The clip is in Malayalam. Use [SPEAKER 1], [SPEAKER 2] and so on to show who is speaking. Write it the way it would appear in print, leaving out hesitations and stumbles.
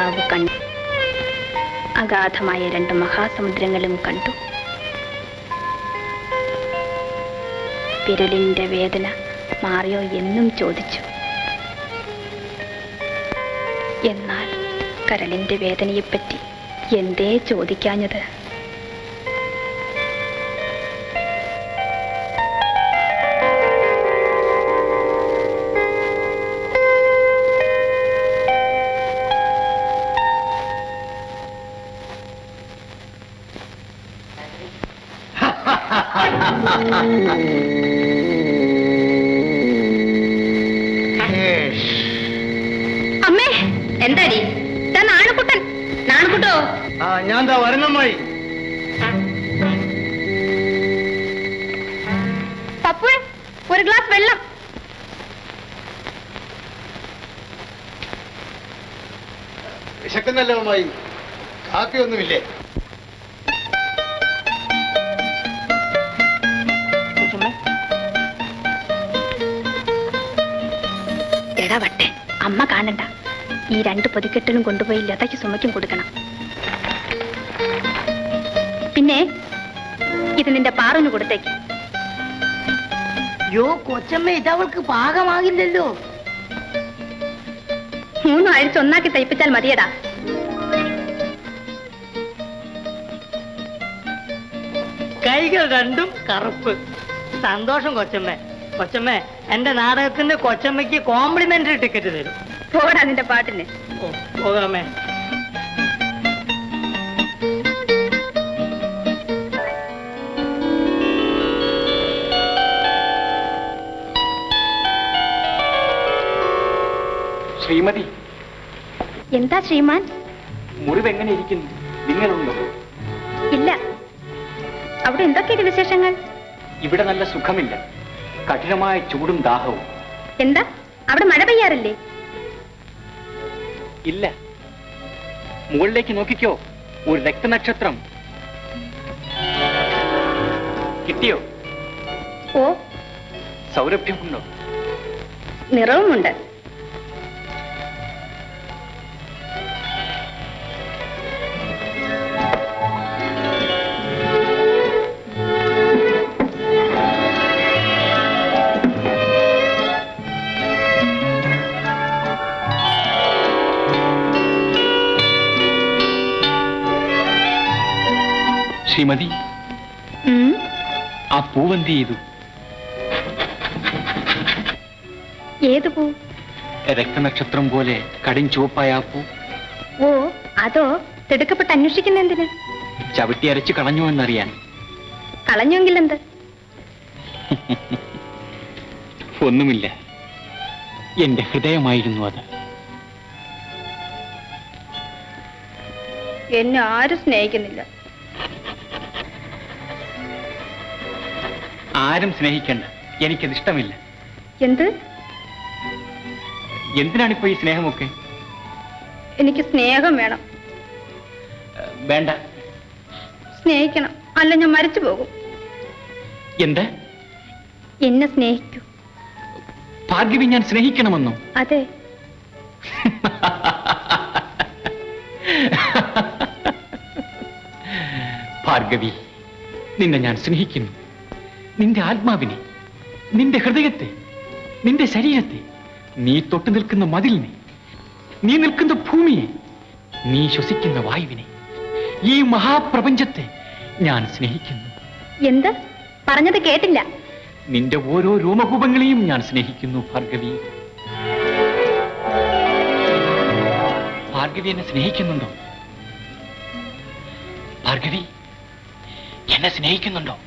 [SPEAKER 1] ബാബു കണ്ടു. അഗാധമായ 2 മഹാസമുദ്രങ്ങളും കണ്ടു. വിരലിന്റെ വേദന മാറിയോ എന്നും ചോദിച്ചു. എന്നാൽ കരളിന്റെ വേദനയെപ്പറ്റി എന്തേ ചോദിക്കാഞ്ഞത്?
[SPEAKER 2] അമ്മേ, എന്താടി? നാണുക്കുട്ടൻ. നാണുക്കുട്ടോ,
[SPEAKER 3] ഞാൻ വരുന്നമ്മായി.
[SPEAKER 2] പപ്പു, ഒരു ഗ്ലാസ് വെള്ളം.
[SPEAKER 3] വിശക്കുന്നല്ലോ അമ്മായി, കാപ്പിയൊന്നുമില്ലേ?
[SPEAKER 1] എടാ വട്ടെ, അമ്മ കാണണ്ട. ഈ 2 പൊതിക്കെട്ടിലും കൊണ്ടുപോയി ലതയ്ക്ക് സുമയ്ക്കും കൊടുക്കണം. പിന്നെ ഇത് നിന്റെ പാറുന് കൊടുത്തേക്ക്.
[SPEAKER 4] യോ കൊച്ചമ്മ, ഇതവൾക്ക് പാകമാകില്ലല്ലോ.
[SPEAKER 1] 3 ആഴ്ച ഒന്നാക്കി തയ്പ്പിച്ചാൽ മതിയടാ.
[SPEAKER 4] കൈകൾ രണ്ടും കറുപ്പ്. സന്തോഷം കൊച്ചമ്മ. കൊച്ചമ്മ, എന്റെ നാടകത്തിന്റെ കൊച്ചമ്മയ്ക്ക് കോംപ്ലിമെന്ററി ടിക്കറ്റ് തരും.
[SPEAKER 1] പോടാ നിന്റെ പാട്ടിന്.
[SPEAKER 4] പോകാമേ.
[SPEAKER 5] ശ്രീമതി.
[SPEAKER 1] എന്താ ശ്രീമാൻ?
[SPEAKER 5] മുറിവ് എങ്ങനെ ഇരിക്കുന്നു? നിങ്ങളുണ്ടോ?
[SPEAKER 1] ഇല്ല. അവിടെ എന്തൊക്കെയാണ് വിശേഷങ്ങൾ?
[SPEAKER 5] ഇവിടെ നല്ല സുഖമില്ല. കഠിനമായ ചൂടും ദാഹവും.
[SPEAKER 1] എന്താ അവിടെ മഴ പെയ്യാറില്ലേ?
[SPEAKER 5] ഇല്ല. മുകളിലേക്ക് നോക്കിക്കോ, ഒരു രക്തനക്ഷത്രം. കിട്ടിയോ?
[SPEAKER 1] ഓ,
[SPEAKER 5] സൗരഭ്യമുണ്ടോ?
[SPEAKER 1] നിറവുമുണ്ട്.
[SPEAKER 5] ശ്രീമതി, ആ പൂവെന്ത് ചെയ്തു?
[SPEAKER 1] ഏത് പൂ?
[SPEAKER 5] രക്തനക്ഷത്രം പോലെ കടിം ചുവപ്പായ ആ പൂ.
[SPEAKER 1] ഓ, അതോ? തിടുക്കപ്പെട്ട് അന്വേഷിക്കുന്ന എന്തിന്?
[SPEAKER 5] ചവിട്ടി അരച്ച് കളഞ്ഞു എന്നറിയാൻ.
[SPEAKER 1] കളഞ്ഞെങ്കിൽ എന്ത്?
[SPEAKER 5] ഒന്നുമില്ല, എന്റെ ഹൃദയമായിരുന്നു അത്.
[SPEAKER 1] എന്നെ ആരും സ്നേഹിക്കുന്നില്ല.
[SPEAKER 5] ആരും സ്നേഹിക്കണ്ട, എനിക്കത് ഇഷ്ടമില്ല.
[SPEAKER 1] എന്ത്?
[SPEAKER 5] എന്തിനാണിപ്പോ ഈ സ്നേഹമൊക്കെ?
[SPEAKER 1] എനിക്ക് സ്നേഹം വേണം.
[SPEAKER 5] വേണ്ട.
[SPEAKER 1] സ്നേഹിക്കണം, അല്ല ഞാൻ മരിച്ചു പോകും.
[SPEAKER 5] എന്ത്?
[SPEAKER 1] എന്നെ സ്നേഹിക്കൂ.
[SPEAKER 5] ഭാർഗവി, ഞാൻ സ്നേഹിക്കണമെന്നോ?
[SPEAKER 1] അതെ.
[SPEAKER 5] ഭാർഗവി, നിന്നെ ഞാൻ സ്നേഹിക്കുന്നു. നിന്റെ ആത്മാവിനെ, നിന്റെ ഹൃദയത്തെ, നിന്റെ ശരീരത്തെ, നീ തൊട്ടു നിൽക്കുന്ന മതിലിനെ, നീ നിൽക്കുന്ന ഭൂമിയെ, നീ ശ്വസിക്കുന്ന വായുവിനെ, ഈ മഹാപ്രപഞ്ചത്തെ ഞാൻ സ്നേഹിക്കുന്നു.
[SPEAKER 1] എന്ത്? പറഞ്ഞത് കേട്ടില്ല.
[SPEAKER 5] നിന്റെ ഓരോ രോമകൂപങ്ങളെയും ഞാൻ സ്നേഹിക്കുന്നു ഭാർഗവി. ഭാർഗവി എന്നെ സ്നേഹിക്കുന്നുണ്ടോ? ഭാർഗവി എന്നെ സ്നേഹിക്കുന്നുണ്ടോ?